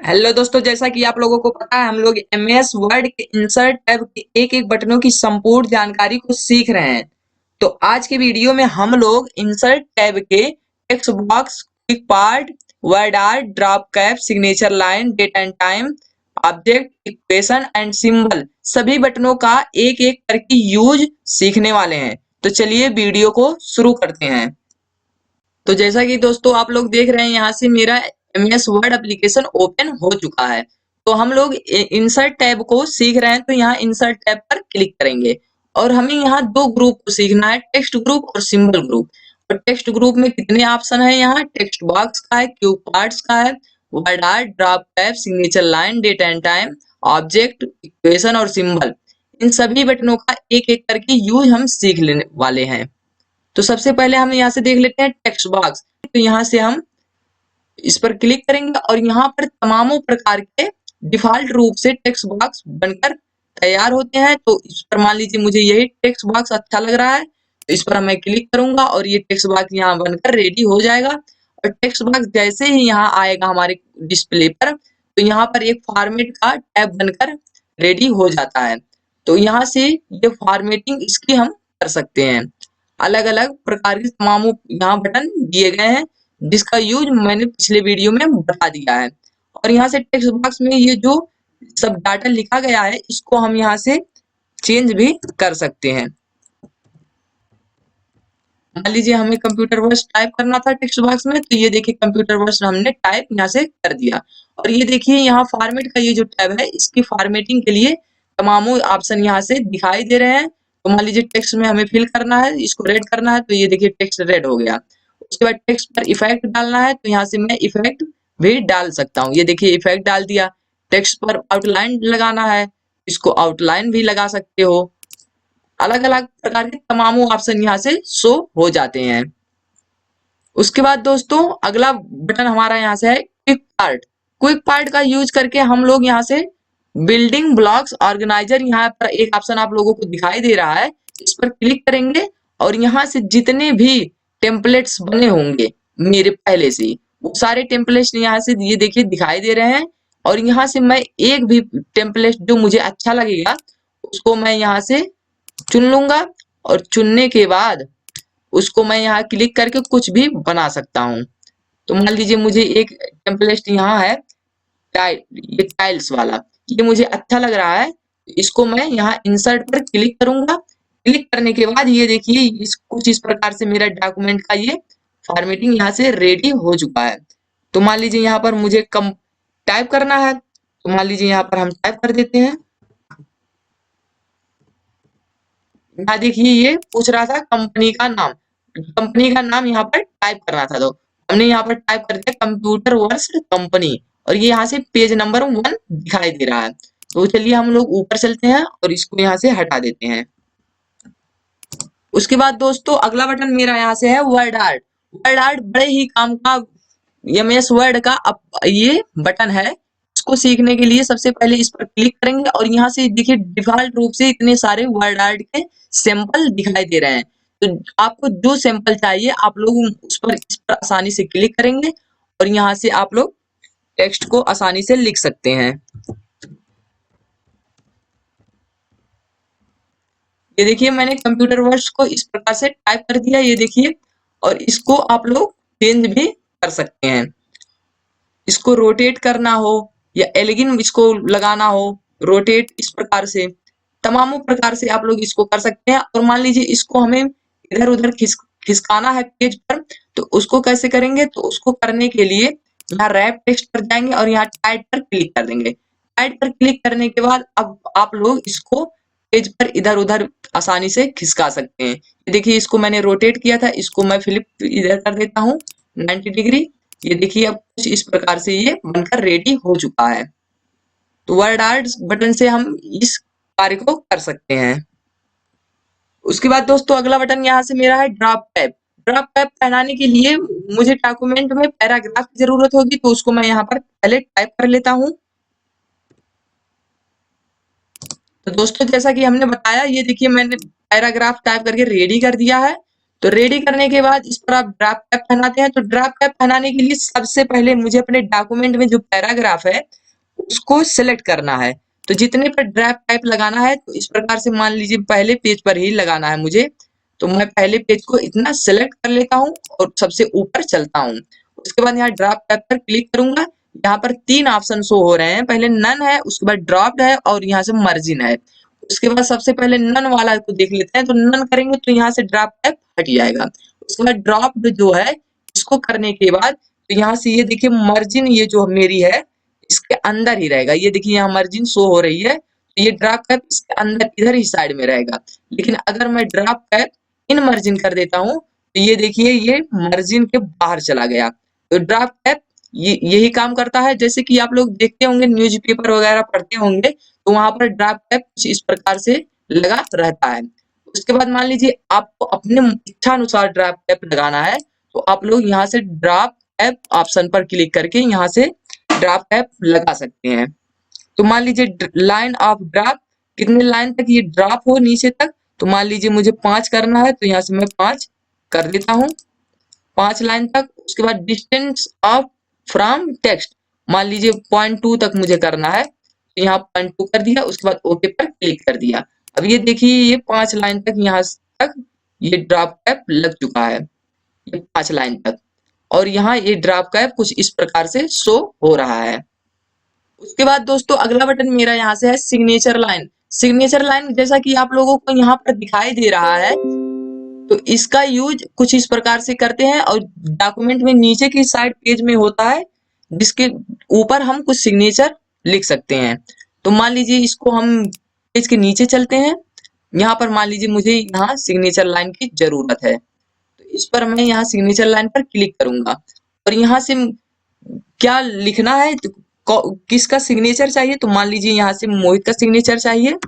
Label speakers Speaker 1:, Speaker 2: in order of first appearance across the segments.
Speaker 1: Hello दोस्तों, जैसा कि आप लोगों को पता है हम लोग एमएस वर्ड के इंसर्ट टैब के एक एक बटनों की संपूर्ण जानकारी को सीख रहे हैं। तो आज के वीडियो में हम लोग इंसर्ट टैब के text box, quick part, word art, drop cap, signature line, date and time, object, equation and symbol सभी बटनों का एक एक करके यूज सीखने वाले हैं। तो चलिए वीडियो को शुरू करते हैं। तो जैसा कि दोस्तों आप लोग देख रहे हैं, यहाँ से मेरा एमएस वर्ड एप्लीकेशन ओपन हो चुका है। तो हम लोग इंसर्ट टैब को सीख रहे हैं, तो यहाँ इंसर्ट टैब पर क्लिक करेंगे और हमें यहाँ दो ग्रुप को सीखना है, टेक्स्ट ग्रुप और सिंबल ग्रुप। और टेक्स्ट ग्रुप में कितने ऑप्शन है, यहाँ टेक्स्ट बॉक्स का है, क्यू पार्ट्स का है, word art, drop tab, signature line, date and time, object, equation और सिंबल। इन सभी बटनों का एक एक करके यूज हम सीख लेने वाले हैं। तो सबसे पहले हम यहाँ से देख लेते हैं टेक्स्ट बॉक्स। तो यहाँ से हम इस पर क्लिक करेंगे और यहाँ पर तमामों प्रकार के डिफॉल्ट रूप से टेक्स्ट बॉक्स बनकर तैयार होते हैं। तो इस पर मान लीजिए मुझे यही टेक्स्ट बॉक्स अच्छा लग रहा है, तो इस पर मैं क्लिक करूंगा और ये टेक्स्ट बॉक्स यहाँ बनकर रेडी हो जाएगा। और टेक्स्ट बॉक्स जैसे ही यहाँ आएगा हमारे डिस्प्ले पर, तो यहाँ पर एक फॉर्मेट का टैब बनकर रेडी हो जाता है। तो यहाँ से ये फॉर्मेटिंग इसकी हम कर सकते हैं। अलग अलग प्रकार के तमाम यहाँ बटन दिए गए हैं, जिसका यूज मैंने पिछले वीडियो में बता दिया है। और यहाँ से टेक्स्ट बॉक्स में ये जो सब डाटा लिखा गया है, इसको हम यहाँ से चेंज भी कर सकते हैं। मान लीजिए हमें कंप्यूटर वर्ड्स टाइप करना था टेक्स्ट बॉक्स में, तो ये देखिए कंप्यूटर वर्ड्स हमने टाइप यहाँ से कर दिया। और ये देखिए यहाँ फॉर्मेट का ये जो टैब है, इसकी फॉर्मेटिंग के लिए तमाम ऑप्शन यहाँ से दिखाई दे रहे हैं। तो मान लीजिए टेक्स्ट में हमें फिल करना है, इसको रेड करना है, तो ये देखिए टेक्स्ट रेड हो गया। उसके बाद टेक्स्ट पर इफेक्ट डालना है, तो यहाँ से मैं इफेक्ट भी डाल सकता हूँ। ये देखिए इफेक्ट डाल दिया। टेक्स्ट पर आउटलाइन लगाना है, इसको आउटलाइन भी लगा सकते हो। अलग अलग प्रकार के तमाम ऑप्शन यहाँ से शो हो जाते हैं। उसके बाद दोस्तों अगला बटन हमारा यहाँ से है क्विक पार्ट। क्विक पार्ट का यूज करके हम लोग यहाँ से बिल्डिंग ब्लॉक्स ऑर्गेनाइजर, यहाँ पर एक ऑप्शन आप लोगों को दिखाई दे रहा है, इस पर क्लिक करेंगे और यहाँ से जितने भी टेम्पलेट्स बने होंगे मेरे पहले से, वो सारे टेम्पलेट्स यहाँ से ये देखिए दिखाई दे रहे हैं। और यहाँ से मैं एक भी टेम्पलेट जो मुझे अच्छा लगेगा उसको मैं यहाँ से चुन लूंगा। और चुनने के बाद उसको मैं यहाँ क्लिक करके कुछ भी बना सकता हूँ। तो मान लीजिए मुझे एक टेम्पलेट यहाँ है, ये टाइल्स वाला, ये मुझे अच्छा लग रहा है। इसको मैं यहाँ इंसर्ट पर क्लिक करूंगा। क्लिक करने के बाद ये देखिए कुछ इस प्रकार से मेरा डॉक्यूमेंट का ये फॉर्मेटिंग यहाँ से रेडी हो चुका है। तो मान लीजिए यहाँ पर मुझे कम टाइप करना है, तो मान लीजिए यहाँ पर हम टाइप कर देते हैं। यहाँ देखिए ये पूछ रहा था कंपनी का नाम, कंपनी का नाम यहाँ पर टाइप करना था, तो हमने यहाँ पर टाइप कर दिया कंप्यूटर वर्क्स कंपनी। और ये यहाँ से पेज नंबर 1 दिखाई दे रहा है। तो चलिए हम लोग ऊपर चलते हैं और इसको यहाँ से हटा देते हैं। उसके बाद दोस्तों अगला बटन मेरा यहाँ से है वर्ड आर्ट। वर्ड आर्ट बड़े ही काम का एमएस वर्ड का ये बटन है। इसको सीखने के लिए सबसे पहले इस पर क्लिक करेंगे और यहाँ से देखिए डिफॉल्ट रूप से इतने सारे वर्ड आर्ट के सैंपल दिखाई दे रहे हैं। तो आपको जो सैंपल चाहिए आप लोग इस पर आसानी से क्लिक करेंगे और यहाँ से आप लोग टेक्स्ट को आसानी से लिख सकते हैं। ये देखिए मैंने कंप्यूटर वर्ड्स को इस प्रकार से टाइप कर दिया, ये देखिए। और इसको आप लोग चेंज भी कर सकते हैं। इसको रोटेट करना हो या एलिगिन इसको लगाना हो, रोटेट इस प्रकार से तमामों प्रकार से आप लोग इसको कर सकते हैं। और मान लीजिए इसको हमें इधर उधर खिसकाना है पेज पर, तो उसको कैसे करेंगे, तो उसको करने के लिए यहाँ रैप टेक्स्ट पर जाएंगे और यहाँ टाइट पर क्लिक कर देंगे। टाइट पर क्लिक करने के बाद अब आप लोग इसको पेज पर इधर उधर आसानी से खिसका सकते हैं। देखिए इसको मैंने रोटेट किया था, इसको मैं फ्लिप इधर कर देता हूँ 90 डिग्री। ये देखिए अब कुछ इस प्रकार से ये बनकर रेडी हो चुका है। तो वर्ड आर्ट बटन से हम इस कार्य को कर सकते हैं। उसके बाद दोस्तों अगला बटन यहाँ से मेरा है ड्रॉप टैब। ड्रॉप टैब पहनाने के लिए मुझे डॉक्यूमेंट में पैराग्राफ की जरूरत होगी, तो उसको मैं यहाँ पर पहले टाइप कर लेता हूँ। तो दोस्तों जैसा कि हमने बताया, ये देखिए मैंने पैराग्राफ टाइप करके रेडी कर दिया है। तो रेडी करने के बाद इस पर आप ड्राफ्ट टैब पहनाते हैं। तो ड्राफ्ट टैब पहनाने के लिए सबसे पहले मुझे अपने डॉक्यूमेंट में जो पैराग्राफ है उसको सिलेक्ट करना है। तो जितने पर ड्राफ्ट टाइप लगाना है तो इस प्रकार से मान लीजिए पहले पेज पर ही लगाना है मुझे। तो मैं पहले पेज को इतना सेलेक्ट कर लेता हूँ और सबसे ऊपर चलता हूँ। उसके बाद यहाँ ड्राफ्ट टाइप पर क्लिक करूंगा। यहाँ पर 3 ऑप्शन शो हो रहे हैं, पहले नन है, उसके बाद ड्राफ्ट है और यहाँ से मार्जिन है। उसके बाद सबसे पहले नन वाला को देख लेते हैं। तो नन करेंगे तो यहाँ से ड्राफ्ट टाइप हट जाएगा। उसके बाद ड्राफ्ट जो है इसको करने के बाद तो यहाँ से ये देखिए मार्जिन ये जो मेरी है इसके अंदर ही रहेगा। ये देखिए यहाँ मार्जिन शो हो रही है, तो ये ड्राफ्ट कैप इसके अंदर इधर ही साइड में रहेगा। लेकिन अगर मैं ड्राफ्ट कैप इन मार्जिन कर देता हूँ तो ये देखिए ये मार्जिन के बाहर चला गया। तो ड्राफ्ट कैप ये यही काम करता है। जैसे कि आप लोग देखते होंगे न्यूज़पेपर वगैरह पढ़ते होंगे तो वहां पर ड्राफ्ट कैप कुछ इस प्रकार से लगा रहता है। उसके बाद मान लीजिए आपको अपने इच्छा अनुसार ड्राफ्ट कैप लगाना है तो आप लोग यहाँ से ड्राफ्ट कैप ऑप्शन पर क्लिक करके यहाँ से ड्राफ्ट टैब लगा सकते हैं। तो मान लीजिए लाइन ऑफ ड्राफ्ट कितने लाइन तक ये ड्राफ्ट हो नीचे तक, तो मान लीजिए मुझे 5 करना है तो यहाँ से मैं 5 कर देता हूँ, 5 लाइन तक। उसके बाद डिस्टेंस ऑफ फ्रॉम टेक्स्ट मान लीजिए 0.2 तक मुझे करना है तो यहाँ 0.2 कर दिया। उसके बाद ओके पर क्लिक कर दिया। अब ये देखिए ये 5 लाइन तक यहाँ तक ये ड्राफ्ट टैब लग चुका है, ये 5 लाइन तक। और यहाँ ये ड्राफ्ट कैप कुछ इस प्रकार से शो हो रहा है। उसके बाद दोस्तों अगला बटन मेरा यहाँ से है सिग्नेचर लाइन। सिग्नेचर लाइन जैसा कि आप लोगों को यहाँ पर दिखाई दे रहा है तो इसका यूज कुछ इस प्रकार से करते हैं और डॉक्यूमेंट में नीचे की साइड पेज में होता है जिसके ऊपर हम कुछ सिग्नेचर लिख सकते हैं। तो मान लीजिए इसको हम पेज के नीचे चलते हैं। यहाँ पर मान लीजिए मुझे यहाँ सिग्नेचर लाइन की जरूरत है तो इस पर मैं यहाँ सिग्नेचर लाइन पर क्लिक करूंगा और यहाँ से क्या लिखना है तो किसका सिग्नेचर चाहिए तो मान लीजिए यहाँ से मोहित का सिग्नेचर चाहिए।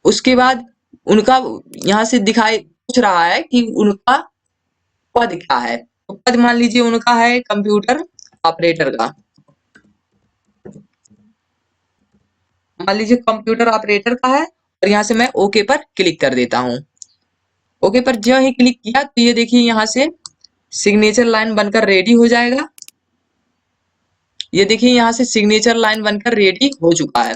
Speaker 1: उसके बाद उनका यहाँ से दिखाई पूछ रहा है कि उनका पद क्या है। तो पद मान लीजिए उनका है कंप्यूटर ऑपरेटर का, मान लीजिए कंप्यूटर ऑपरेटर का है और यहाँ से मैं ओके पर क्लिक कर देता हूँ। ओके पर जो ही क्लिक किया तो ये देखिए यहाँ से सिग्नेचर लाइन बनकर रेडी हो जाएगा। ये देखिए यहाँ से सिग्नेचर लाइन बनकर रेडी हो चुका है।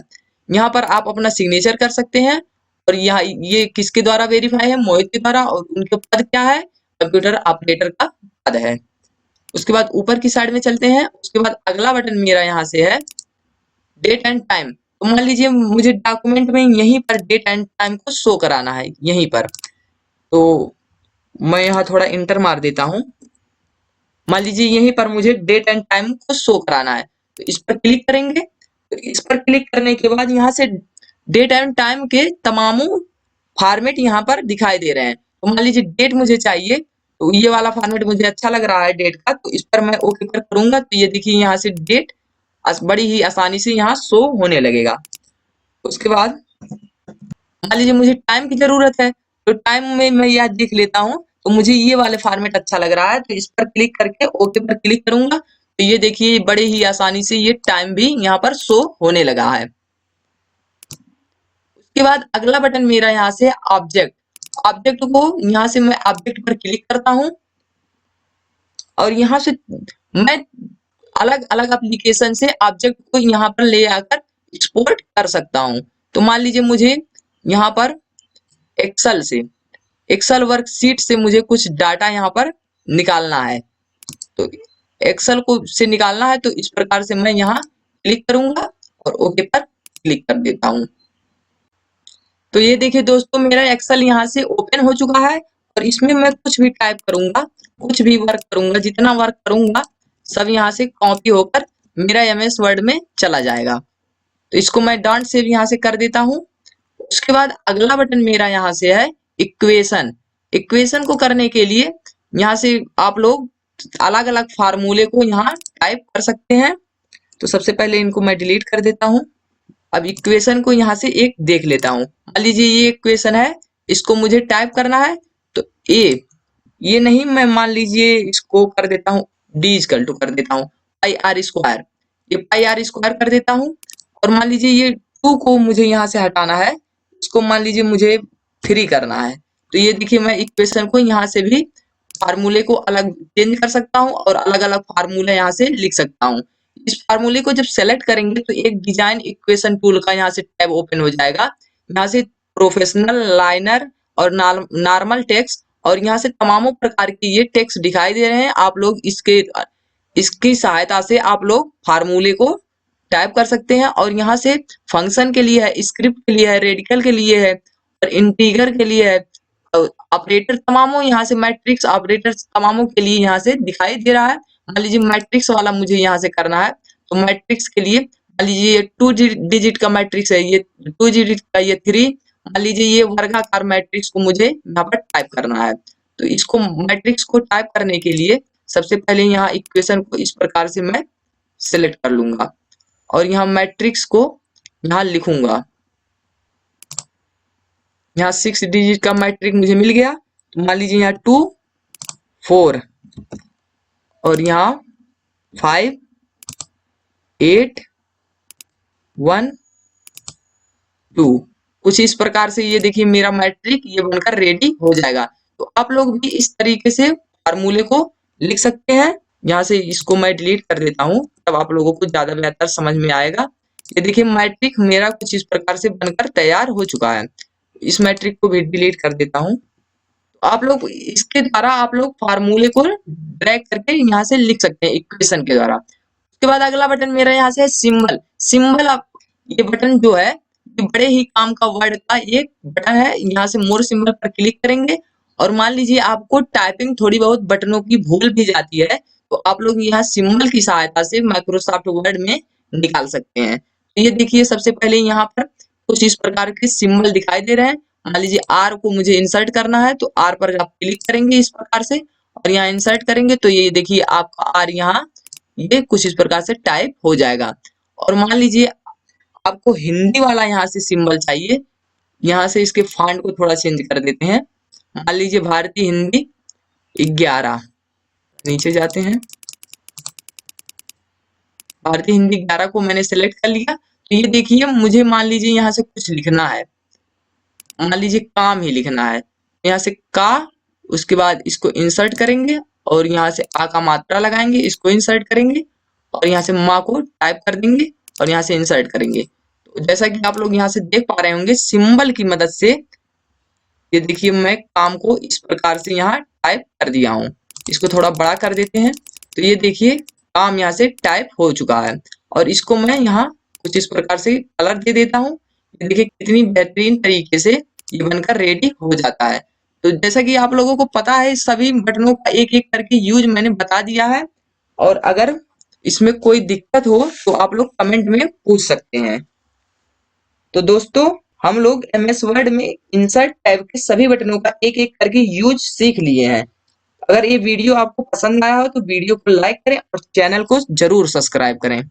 Speaker 1: यहाँ पर आप अपना सिग्नेचर कर सकते हैं और यहाँ ये किसके द्वारा वेरीफाई है, मोहित के द्वारा। और उनके पद क्या है, कंप्यूटर ऑपरेटर का पद है। उसके बाद ऊपर की साइड में चलते हैं। उसके बाद अगला बटन मेरा यहाँ से है डेट एंड टाइम। तो मान लीजिए मुझे डॉक्यूमेंट में यहीं पर डेट एंड टाइम को शो कराना है यहीं पर। तो मैं यहाँ थोड़ा इंटर मार देता हूँ। मान लीजिए यहीं पर मुझे डेट एंड टाइम को शो कराना है तो इस पर क्लिक करेंगे। तो इस पर क्लिक करने के बाद यहाँ से डेट एंड टाइम के तमाम फॉर्मेट यहाँ पर दिखाई दे रहे हैं। तो मान लीजिए डेट मुझे चाहिए तो ये वाला फॉर्मेट मुझे अच्छा लग रहा है डेट का, तो इस पर मैं ओके पर करूंगा। तो ये देखिए यहाँ से डेट बड़ी ही आसानी से यहाँ शो होने लगेगा। उसके बाद मान लीजिए मुझे टाइम की जरूरत है तो टाइम में मैं यह देख लेता हूँ तो मुझे ये वाले फॉर्मेट अच्छा लग रहा है तो इस पर क्लिक करके ओके पर क्लिक करूंगा। तो ये देखिए बड़े ही आसानी से ये टाइम भी यहाँ पर शो होने लगा है। उसके बाद अगला बटन मेरा यहाँ से ऑब्जेक्ट। ऑब्जेक्ट को यहाँ से मैं ऑब्जेक्ट पर क्लिक करता हूँ और यहाँ से मैं अलग अलग एप्लीकेशन से ऑब्जेक्ट को यहाँ पर ले आकर एक्सपोर्ट कर सकता हूँ। तो मान लीजिए मुझे यहाँ पर एक्सेल से एक्सेल वर्कशीट से मुझे कुछ डाटा यहाँ पर निकालना है। तो एक्सेल को से निकालना है तो इस प्रकार से मैं यहाँ क्लिक करूंगा और ओके पर क्लिक कर देता हूँ। तो ये देखिए दोस्तों मेरा एक्सेल यहाँ से ओपन हो चुका है और इसमें मैं कुछ भी टाइप करूंगा, कुछ भी वर्क करूंगा, जितना वर्क करूंगा सब यहाँ से कॉपी होकर मेरा एमएस वर्ड में चला जाएगा। तो इसको मैं डॉट सेव यहाँ से कर देता हूँ। उसके बाद अगला बटन मेरा यहाँ से है इक्वेशन। इक्वेशन को करने के लिए यहाँ से आप लोग अलग अलग फार्मूले को यहाँ टाइप कर सकते हैं। तो सबसे पहले इनको मैं डिलीट कर देता हूँ। अब इक्वेशन को यहाँ से एक देख लेता हूँ। मान लीजिए ये इक्वेशन है, इसको मुझे टाइप करना है तो ये नहीं, मैं मान लीजिए इसको कर देता हूँ डी इक्वल टू कर देता हूँ पाई आर स्क्वायर, ये पाई आर स्क्वायर कर देता हूँ। और मान लीजिए ये 2 को मुझे यहाँ से हटाना है, इसको मान लीजिए मुझे 3 करना है तो ये देखिए मैं इक्वेशन को यहाँ से भी फार्मूले को अलग चेंज कर सकता हूँ और अलग अलग फार्मूला यहाँ से लिख सकता हूँ। इस फार्मूले को जब सेलेक्ट करेंगे तो एक डिजाइन इक्वेशन टूल का यहाँ से टैब ओपन हो जाएगा। यहाँ से प्रोफेशनल, लाइनर और नॉर्मल टेक्स्ट और यहाँ से तमामों प्रकार के ये टेक्स्ट दिखाई दे रहे हैं। आप लोग इसकी सहायता से आप लोग फार्मूले को टाइप कर सकते हैं और यहाँ से फंक्शन के लिए है, स्क्रिप्ट के लिए है, रेडिकल के लिए है और इंटीगर के लिए है, ऑपरेटर तमामों यहाँ से मैट्रिक्स ऑपरेटर तमामों के लिए यहाँ से दिखाई दे रहा है। मान लीजिए मैट्रिक्स वाला मुझे यहाँ से करना है तो मैट्रिक्स के लिए मान लीजिए ये 2 डिजिट का मैट्रिक्स है, ये 2 डिजिट का, ये 3, मान लीजिए ये वर्गाकार मैट्रिक्स को मुझे यहाँ पर टाइप करना है। तो इसको मैट्रिक्स को टाइप करने के लिए सबसे पहले यहाँ इक्वेशन को इस प्रकार से मैं सिलेक्ट कर लूंगा और यहाँ मैट्रिक्स को यहाँ लिखूंगा। यहाँ 6 डिजिट का मैट्रिक मुझे मिल गया। तो मान लीजिए यहाँ 2 4 और यहाँ 5 8 1 2, कुछ इस प्रकार से ये देखिए मेरा मैट्रिक ये बनकर रेडी हो जाएगा। तो आप लोग भी इस तरीके से फार्मूले को लिख सकते हैं। यहाँ से इसको मैं डिलीट कर देता हूँ, तब आप लोगों को ज्यादा बेहतर समझ में आएगा। ये देखिए मैट्रिक मेरा कुछ इस प्रकार से बनकर तैयार हो चुका है। इस मैट्रिक को भी डिलीट कर देता हूँ। तो आप लोग इसके द्वारा आप लोग फार्मूले को ड्रैग करके यहाँ से लिख सकते हैं इक्वेशन के द्वारा। उसके बाद अगला बटन मेरा यहाँ से है सिंबल। सिंबल ये बटन जो है ये बड़े ही काम का वर्ड का एक बटन है। यहाँ से मोर सिंबल पर क्लिक करेंगे और मान लीजिए आपको टाइपिंग थोड़ी बहुत बटनों की भूल भी जाती है तो आप लोग यहाँ सिंबल की सहायता से माइक्रोसॉफ्ट वर्ड में निकाल सकते हैं। तो ये देखिए सबसे पहले यहाँ पर कुछ इस प्रकार के सिंबल दिखाई दे रहे हैं। मान लीजिए आर को मुझे इंसर्ट करना है तो आर पर आप क्लिक करेंगे इस प्रकार से और यहाँ इंसर्ट करेंगे तो ये देखिए आपका आर यहाँ ये कुछ इस प्रकार से टाइप हो जाएगा। और मान लीजिए आपको हिंदी वाला यहाँ से सिंबल चाहिए, यहाँ से इसके फॉन्ट को थोड़ा चेंज कर देते हैं। मान लीजिए भारतीय हिंदी 11, नीचे जाते हैं, भारतीय हिंदी 11 को मैंने सेलेक्ट कर लिया। तो ये देखिए मुझे मान लीजिए यहाँ से कुछ लिखना है, मान लीजिए काम ही लिखना है। यहाँ से का, उसके बाद इसको इंसर्ट करेंगे और यहाँ से आ का मात्रा लगाएंगे, इसको इंसर्ट करेंगे और यहाँ से माँ को टाइप कर देंगे और यहाँ से इंसर्ट करेंगे। तो जैसा कि आप लोग यहाँ से देख पा रहे होंगे सिंबल की मदद से ये देखिए मैं काम को इस प्रकार से यहाँ टाइप कर दिया हूँ। इसको थोड़ा बड़ा कर देते हैं तो ये देखिए काम यहाँ से टाइप हो चुका है और इसको मैं यहाँ कुछ इस प्रकार से कलर दे देता हूँ। ये देखिए कितनी बेहतरीन तरीके से ये बनकर रेडी हो जाता है। तो जैसा कि आप लोगों को पता है सभी बटनों का एक एक करके यूज मैंने बता दिया है और अगर इसमें कोई दिक्कत हो तो आप लोग कमेंट में पूछ सकते हैं। तो दोस्तों हम लोग एमएस वर्ड में इंसर्ट टैब के सभी बटनों का एक एक करके यूज सीख लिए हैं। अगर ये वीडियो आपको पसंद आया हो तो वीडियो को लाइक करें और चैनल को जरूर सब्सक्राइब करें।